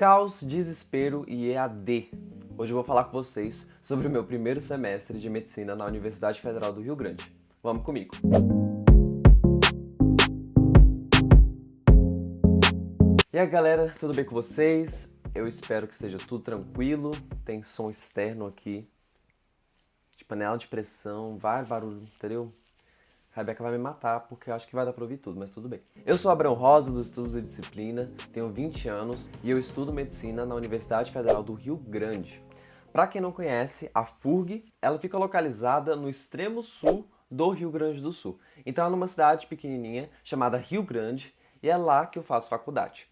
Caos, desespero e EAD. Hoje eu vou falar com vocês sobre o meu primeiro semestre de medicina na Universidade Federal do Rio Grande. Vamos comigo! E aí galera, tudo bem com vocês? Eu espero que esteja tudo tranquilo. Tem som externo aqui, de panela de pressão, vários barulhos, entendeu? A Rebeca vai me matar porque eu acho que vai dar pra ouvir tudo, mas tudo bem. Eu sou Abrão Rosa, dos Estudos de Disciplina, tenho 20 anos e eu estudo medicina na Universidade Federal do Rio Grande. Para quem não conhece, a FURG, ela fica localizada no extremo sul do Rio Grande do Sul. Então é numa cidade pequenininha chamada Rio Grande e é lá que eu faço faculdade.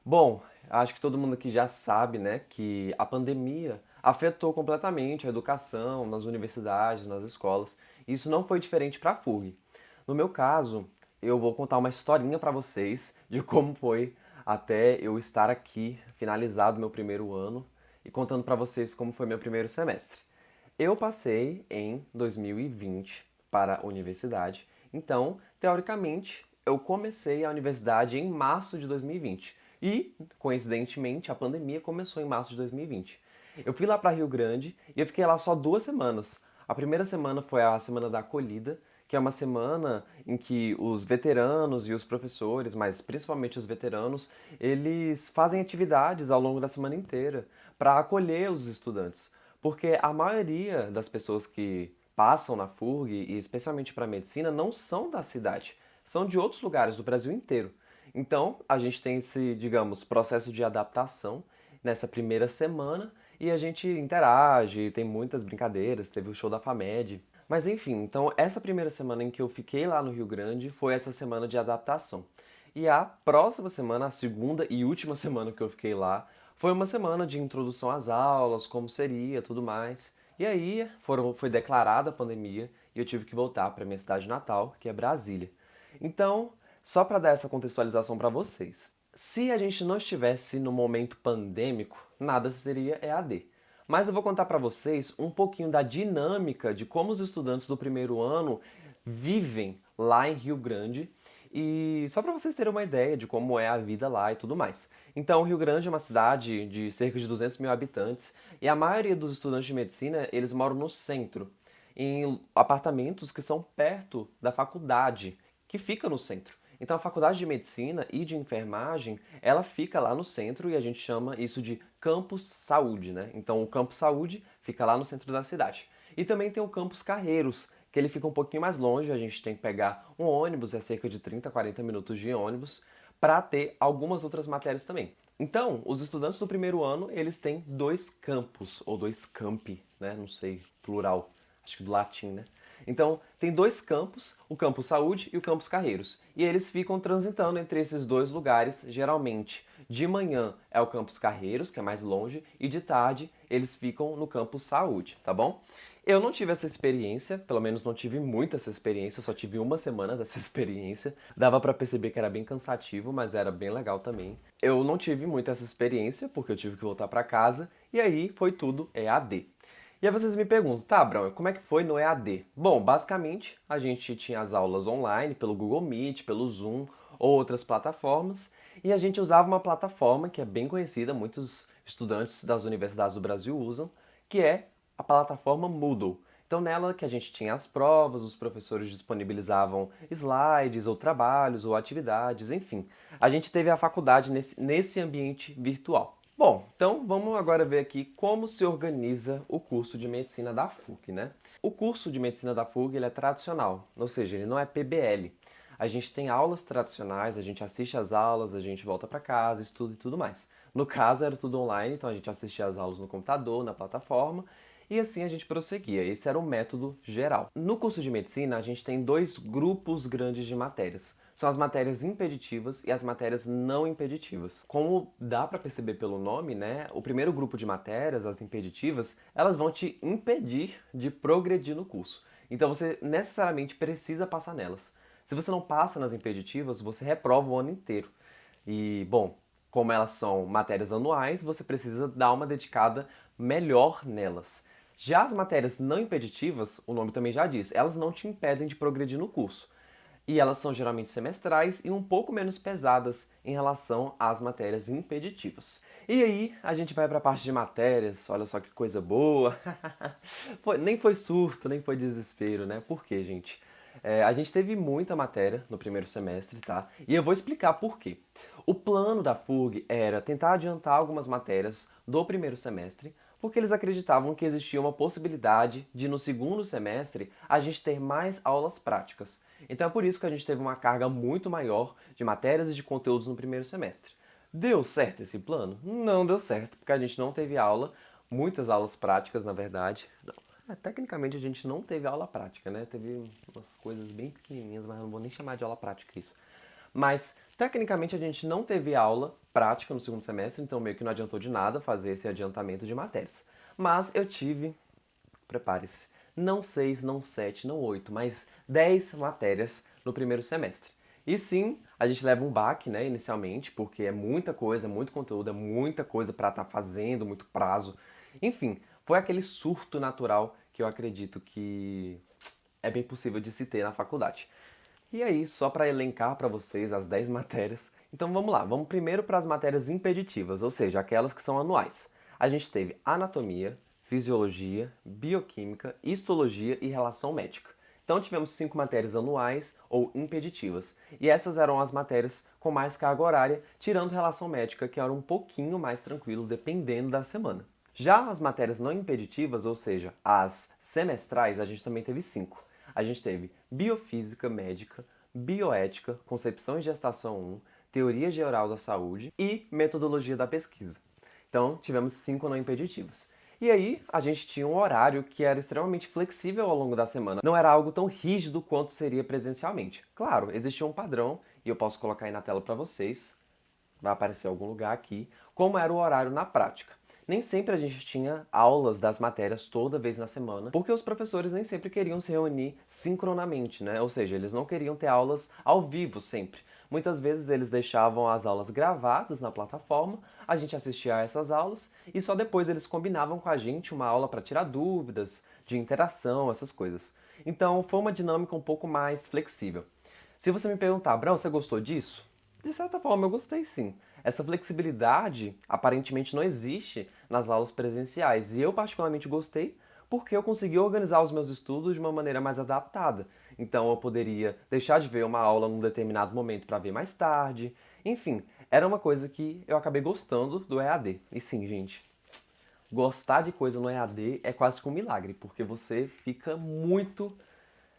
Bom, acho que todo mundo aqui já sabe, né, que a pandemia afetou completamente a educação nas universidades, nas escolas. E isso não foi diferente para a FURG. No meu caso, eu vou contar uma historinha para vocês de como foi até eu estar aqui, finalizado meu primeiro ano, e contando para vocês como foi meu primeiro semestre. Eu passei em 2020 para a universidade, então, teoricamente, eu comecei a universidade em março de 2020. E, coincidentemente, a pandemia começou em março de 2020. Eu fui lá para Rio Grande e eu fiquei lá só 2 semanas. A primeira semana foi a semana da acolhida, que é uma semana em que os veteranos e os professores, mas principalmente os veteranos, eles fazem atividades ao longo da semana inteira para acolher os estudantes. Porque a maioria das pessoas que passam na FURG, e especialmente para medicina, não são da cidade, são de outros lugares do Brasil inteiro. Então, a gente tem esse, digamos, processo de adaptação nessa primeira semana e a gente interage, tem muitas brincadeiras, teve o show da FAMED. Mas enfim, então essa primeira semana em que eu fiquei lá no Rio Grande foi essa semana de adaptação. E a próxima semana, a segunda e última semana que eu fiquei lá, foi uma semana de introdução às aulas, como seria, tudo mais. E aí foi declarada a pandemia e eu tive que voltar para minha cidade natal, que é Brasília. Então, só para dar essa contextualização para vocês. Se a gente não estivesse no momento pandêmico, nada seria EAD. Mas eu vou contar para vocês um pouquinho da dinâmica de como os estudantes do primeiro ano vivem lá em Rio Grande e só para vocês terem uma ideia de como é a vida lá e tudo mais. Então, Rio Grande é uma cidade de cerca de 200 mil habitantes e a maioria dos estudantes de medicina, eles moram no centro, em apartamentos que são perto da faculdade, que fica no centro. Então a faculdade de medicina e de enfermagem, ela fica lá no centro e a gente chama isso de campus saúde, né? Então o campus saúde fica lá no centro da cidade. E também tem o campus Carreiros, que ele fica um pouquinho mais longe, a gente tem que pegar um ônibus, é cerca de 30, 40 minutos de ônibus, para ter algumas outras matérias também. Então, os estudantes do primeiro ano, eles têm dois campus, ou dois campi, né? Não sei, plural, acho que do latim, né? Então, tem dois campos, o campus Saúde e o campus Carreiros. E eles ficam transitando entre esses dois lugares, geralmente. De manhã é o campus Carreiros, que é mais longe, e de tarde eles ficam no campus Saúde, tá bom? Eu não tive essa experiência, pelo menos não tive muita essa experiência, só tive uma semana dessa experiência. Dava pra perceber que era bem cansativo, mas era bem legal também. Eu não tive muita essa experiência, porque eu tive que voltar pra casa, e aí foi tudo EAD. E aí vocês me perguntam, tá, Brão, como é que foi no EAD? Bom, basicamente, a gente tinha as aulas online pelo Google Meet, pelo Zoom ou outras plataformas, e a gente usava uma plataforma que é bem conhecida, muitos estudantes das universidades do Brasil usam, que é a plataforma Moodle. Então nela que a gente tinha as provas, os professores disponibilizavam slides, ou trabalhos, ou atividades, enfim. A gente teve a faculdade nesse ambiente virtual. Bom, então vamos agora ver aqui como se organiza o curso de medicina da FURG, né? O curso de medicina da FURG ele é tradicional, ou seja, ele não é PBL. A gente tem aulas tradicionais, a gente assiste às aulas, a gente volta para casa, estuda e tudo mais. No caso era tudo online, então a gente assistia às aulas no computador, na plataforma, e assim a gente prosseguia. Esse era o método geral. No curso de medicina, a gente tem dois grupos grandes de matérias. São as matérias impeditivas e as matérias não impeditivas. Como dá para perceber pelo nome, né? O primeiro grupo de matérias, as impeditivas, elas vão te impedir de progredir no curso. Então você necessariamente precisa passar nelas. Se você não passa nas impeditivas, você reprova o ano inteiro. E, bom, como elas são matérias anuais, você precisa dar uma dedicada melhor nelas. Já as matérias não impeditivas, o nome também já diz, elas não te impedem de progredir no curso. E elas são geralmente semestrais e um pouco menos pesadas em relação às matérias impeditivas. E aí, a gente vai para a parte de matérias, olha só que coisa boa. Nem foi surto, nem foi desespero, né? Por quê, gente? A gente teve muita matéria no primeiro semestre, tá? E eu vou explicar por quê. O plano da FURG era tentar adiantar algumas matérias do primeiro semestre, porque eles acreditavam que existia uma possibilidade de no segundo semestre a gente ter mais aulas práticas. Então é por isso que a gente teve uma carga muito maior de matérias e de conteúdos no primeiro semestre. Deu certo esse plano? Não deu certo, porque a gente não teve aula, muitas aulas práticas, na verdade. Não, tecnicamente a gente não teve aula prática, né? Teve umas coisas bem pequenininhas, mas eu não vou nem chamar de aula prática isso. Mas, tecnicamente, a gente não teve aula prática no segundo semestre, então meio que não adiantou de nada fazer esse adiantamento de matérias. Mas eu tive, prepare-se, não 6, não 7, não 8, mas 10 matérias no primeiro semestre. E sim, a gente leva um baque, né, inicialmente, porque é muita coisa, é muito conteúdo, é muita coisa para estar fazendo, muito prazo. Enfim, foi aquele surto natural que eu acredito que é bem possível de se ter na faculdade. E aí, só para elencar para vocês as 10 matérias, então vamos lá, vamos primeiro para as matérias impeditivas, ou seja, aquelas que são anuais. A gente teve anatomia, fisiologia, bioquímica, histologia e relação médica. Então tivemos 5 matérias anuais ou impeditivas. E essas eram as matérias com mais carga horária, tirando relação médica, que era um pouquinho mais tranquilo dependendo da semana. Já as matérias não impeditivas, ou seja, as semestrais, a gente também teve 5. A gente teve biofísica médica, bioética, concepção e gestação 1, teoria geral da saúde e metodologia da pesquisa. Então, tivemos 5 não impeditivas. E aí, a gente tinha um horário que era extremamente flexível ao longo da semana. Não era algo tão rígido quanto seria presencialmente. Claro, existia um padrão, e eu posso colocar aí na tela para vocês, vai aparecer em algum lugar aqui, como era o horário na prática. Nem sempre a gente tinha aulas das matérias toda vez na semana, porque os professores nem sempre queriam se reunir sincronamente, né? Ou seja, eles não queriam ter aulas ao vivo sempre. Muitas vezes eles deixavam as aulas gravadas na plataforma, a gente assistia a essas aulas e só depois eles combinavam com a gente uma aula para tirar dúvidas, de interação, essas coisas. Então foi uma dinâmica um pouco mais flexível. Se você me perguntar, Abraão, você gostou disso? De certa forma, eu gostei sim. Essa flexibilidade aparentemente não existe nas aulas presenciais e eu particularmente gostei porque eu consegui organizar os meus estudos de uma maneira mais adaptada. Então eu poderia deixar de ver uma aula num determinado momento para ver mais tarde. Enfim, era uma coisa que eu acabei gostando do EAD. E sim, gente, gostar de coisa no EAD é quase que um milagre, porque você fica muito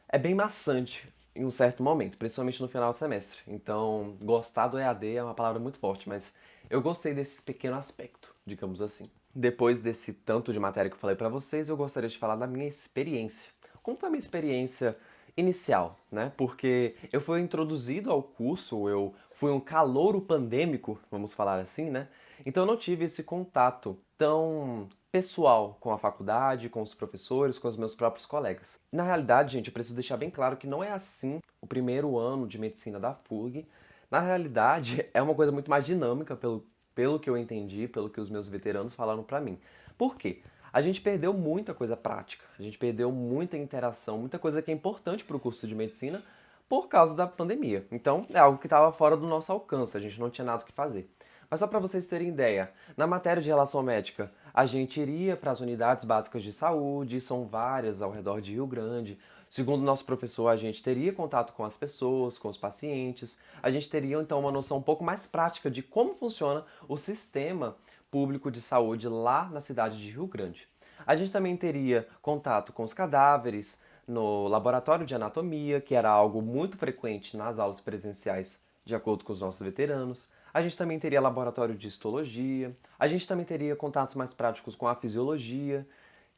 é bem maçante em um certo momento, principalmente no final do semestre. Então, gostar do EAD é uma palavra muito forte, mas eu gostei desse pequeno aspecto, digamos assim. Depois desse tanto de matéria que eu falei pra vocês, eu gostaria de falar da minha experiência. Como foi a minha experiência inicial, né? Porque eu fui introduzido ao curso, eu fui um calouro pandêmico, vamos falar assim, né? Então eu não tive esse contato tão pessoal com a faculdade, com os professores, com os meus próprios colegas. Na realidade, gente, eu preciso deixar bem claro que não é assim o primeiro ano de medicina da FURG. Na realidade, é uma coisa muito mais dinâmica, pelo que eu entendi, pelo que os meus veteranos falaram pra mim. Por quê? A gente perdeu muita coisa prática, a gente perdeu muita interação, muita coisa que é importante para o curso de medicina por causa da pandemia. Então, é algo que estava fora do nosso alcance, a gente não tinha nada o que fazer. Mas só para vocês terem ideia, na matéria de relação médica, a gente iria para as unidades básicas de saúde, são várias ao redor de Rio Grande. Segundo o nosso professor, a gente teria contato com as pessoas, com os pacientes, a gente teria então uma noção um pouco mais prática de como funciona o sistema público de saúde lá na cidade de Rio Grande. A gente também teria contato com os cadáveres no laboratório de anatomia, que era algo muito frequente nas aulas presenciais, de acordo com os nossos veteranos. A gente também teria laboratório de histologia, a gente também teria contatos mais práticos com a fisiologia.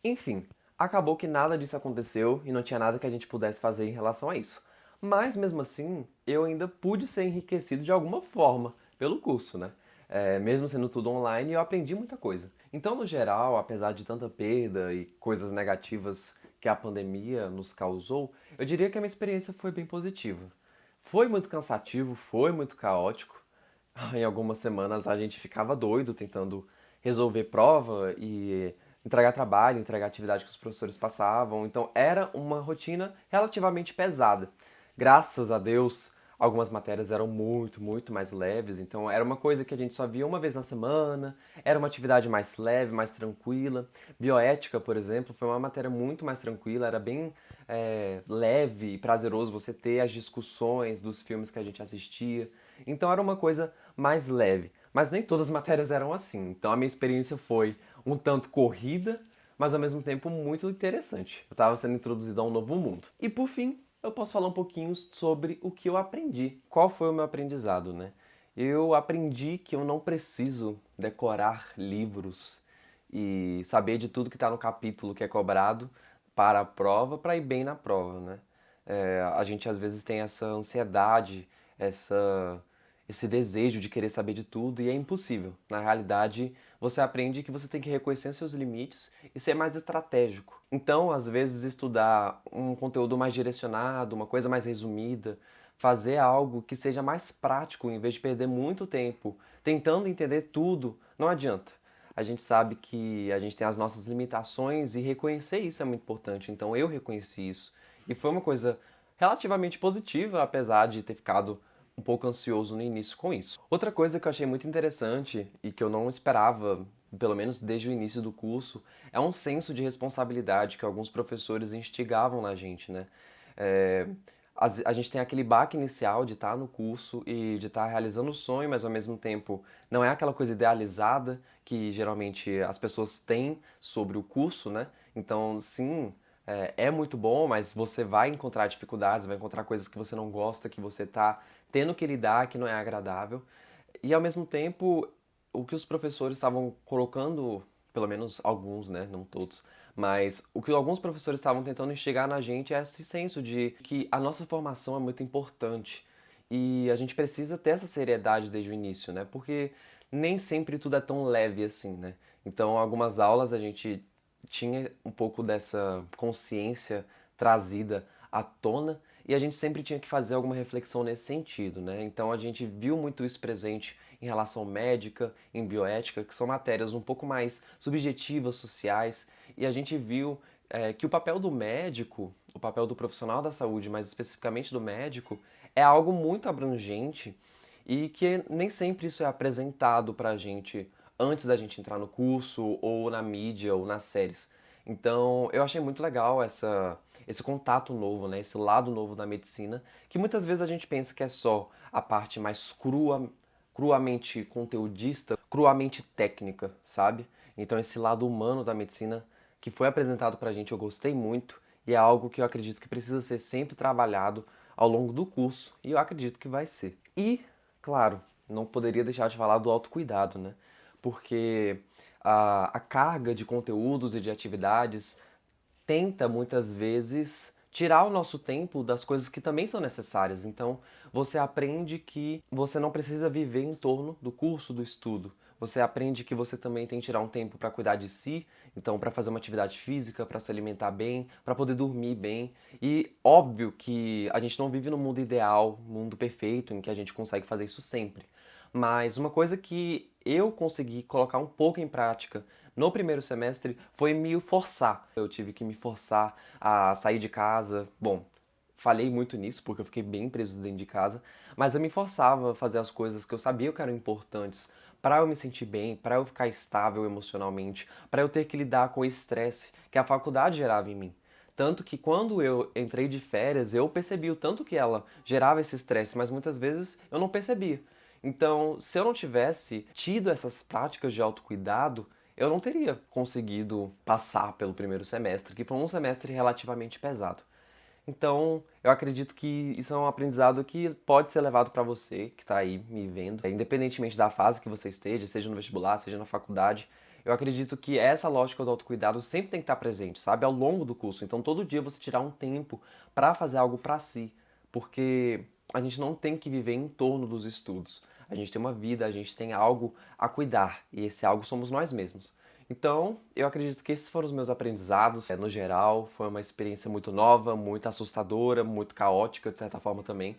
Enfim, acabou que nada disso aconteceu e não tinha nada que a gente pudesse fazer em relação a isso. Mas mesmo assim, eu ainda pude ser enriquecido de alguma forma pelo curso, né? Mesmo sendo tudo online, eu aprendi muita coisa. Então, no geral, apesar de tanta perda e coisas negativas que a pandemia nos causou, eu diria que a minha experiência foi bem positiva. Foi muito cansativo, foi muito caótico. Em algumas semanas a gente ficava doido tentando resolver prova e entregar trabalho, entregar atividade que os professores passavam. Então era uma rotina relativamente pesada. Graças a Deus, Algumas matérias eram muito mais leves, então era uma coisa que a gente só via uma vez na semana, era uma atividade mais leve, mais tranquila. Bioética, por exemplo, foi uma matéria muito mais tranquila, era bem leve e prazeroso você ter as discussões dos filmes que a gente assistia. Então era uma coisa mais leve. Mas nem todas as matérias eram assim. Então a minha experiência foi um tanto corrida, mas ao mesmo tempo muito interessante. Eu estava sendo introduzido a um novo mundo. E por fim, eu posso falar um pouquinho sobre o que eu aprendi. Qual foi o meu aprendizado, né? Eu aprendi que eu não preciso decorar livros e saber de tudo que está no capítulo que é cobrado para a prova, para ir bem na prova, né? A gente às vezes tem essa ansiedade, esse desejo de querer saber de tudo e é impossível. Na realidade, você aprende que você tem que reconhecer seus limites e ser mais estratégico. Então, às vezes, estudar um conteúdo mais direcionado, uma coisa mais resumida, fazer algo que seja mais prático em vez de perder muito tempo tentando entender tudo, não adianta. A gente sabe que a gente tem as nossas limitações e reconhecer isso é muito importante. Então eu reconheci isso. E foi uma coisa relativamente positiva, apesar de ter ficado um pouco ansioso no início com isso. Outra coisa que eu achei muito interessante e que eu não esperava, pelo menos desde o início do curso, é um senso de responsabilidade que alguns professores instigavam na gente, né? É, a gente tem aquele baque inicial de estar no curso e de estar realizando o sonho, mas ao mesmo tempo não é aquela coisa idealizada que geralmente as pessoas têm sobre o curso, né? Então, sim, é muito bom, mas você vai encontrar dificuldades, vai encontrar coisas que você não gosta, que você tá tendo que lidar, que não é agradável. E ao mesmo tempo, o que os professores estavam colocando, pelo menos alguns, né, não todos, mas o que alguns professores estavam tentando enxergar na gente é esse senso de que a nossa formação é muito importante e a gente precisa ter essa seriedade desde o início, né? Porque nem sempre tudo é tão leve assim, né? Então, algumas aulas a gente tinha um pouco dessa consciência trazida à tona e a gente sempre tinha que fazer alguma reflexão nesse sentido, né? Então a gente viu muito isso presente em relação médica, em bioética, que são matérias um pouco mais subjetivas, sociais, e a gente viu que o papel do médico, o papel do profissional da saúde, mais especificamente do médico, é algo muito abrangente e que nem sempre isso é apresentado pra gente antes da gente entrar no curso, ou na mídia, ou nas séries. Então, eu achei muito legal esse contato novo, né? Esse lado novo da medicina, que muitas vezes a gente pensa que é só a parte mais cruamente conteudista, cruamente técnica, sabe? Então, esse lado humano da medicina que foi apresentado pra gente, eu gostei muito, e é algo que eu acredito que precisa ser sempre trabalhado ao longo do curso, e eu acredito que vai ser. E, claro, não poderia deixar de falar do autocuidado, né? Porque a carga de conteúdos e de atividades tenta muitas vezes tirar o nosso tempo das coisas que também são necessárias. Então, você aprende que você não precisa viver em torno do curso, do estudo. Você aprende que você também tem que tirar um tempo para cuidar de si, então para fazer uma atividade física, para se alimentar bem, para poder dormir bem. E óbvio que a gente não vive no mundo ideal, mundo perfeito, em que a gente consegue fazer isso sempre. Mas uma coisa que eu consegui colocar um pouco em prática no primeiro semestre foi me forçar. Eu tive que me forçar a sair de casa. Bom, falei muito nisso porque eu fiquei bem preso dentro de casa, mas eu me forçava a fazer as coisas que eu sabia que eram importantes para eu me sentir bem, para eu ficar estável emocionalmente, para eu ter que lidar com o estresse que a faculdade gerava em mim. Tanto que quando eu entrei de férias, eu percebi o tanto que ela gerava esse estresse, mas muitas vezes eu não percebia. Então, se eu não tivesse tido essas práticas de autocuidado, eu não teria conseguido passar pelo primeiro semestre, que foi um semestre relativamente pesado. Então, eu acredito que isso é um aprendizado que pode ser levado para você, que está aí me vendo, independentemente da fase que você esteja, seja no vestibular, seja na faculdade. Eu acredito que essa lógica do autocuidado sempre tem que estar presente, sabe, ao longo do curso. Então, todo dia você tirar um tempo para fazer algo para si, porque a gente não tem que viver em torno dos estudos. A gente tem uma vida, a gente tem algo a cuidar, e esse algo somos nós mesmos. Então, eu acredito que esses foram os meus aprendizados. No geral, foi uma experiência muito nova, muito assustadora, muito caótica, de certa forma também.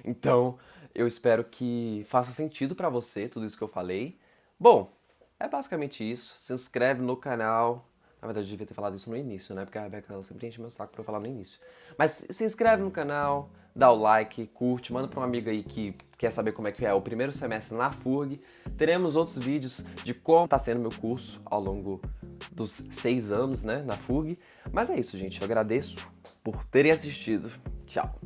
Então, eu espero que faça sentido pra você tudo isso que eu falei. Bom, é basicamente isso. Se inscreve no canal, Na verdade, eu devia ter falado isso no início, né? Porque a Rebeca ela sempre enche meu saco pra eu falar no início. Mas se inscreve no canal, dá o like, curte, manda pra um amigo aí que quer saber como é que é o primeiro semestre na FURG. Teremos outros vídeos de como tá sendo meu curso ao longo dos 6 anos, né, na FURG. Mas é isso, gente. Eu agradeço por terem assistido. Tchau!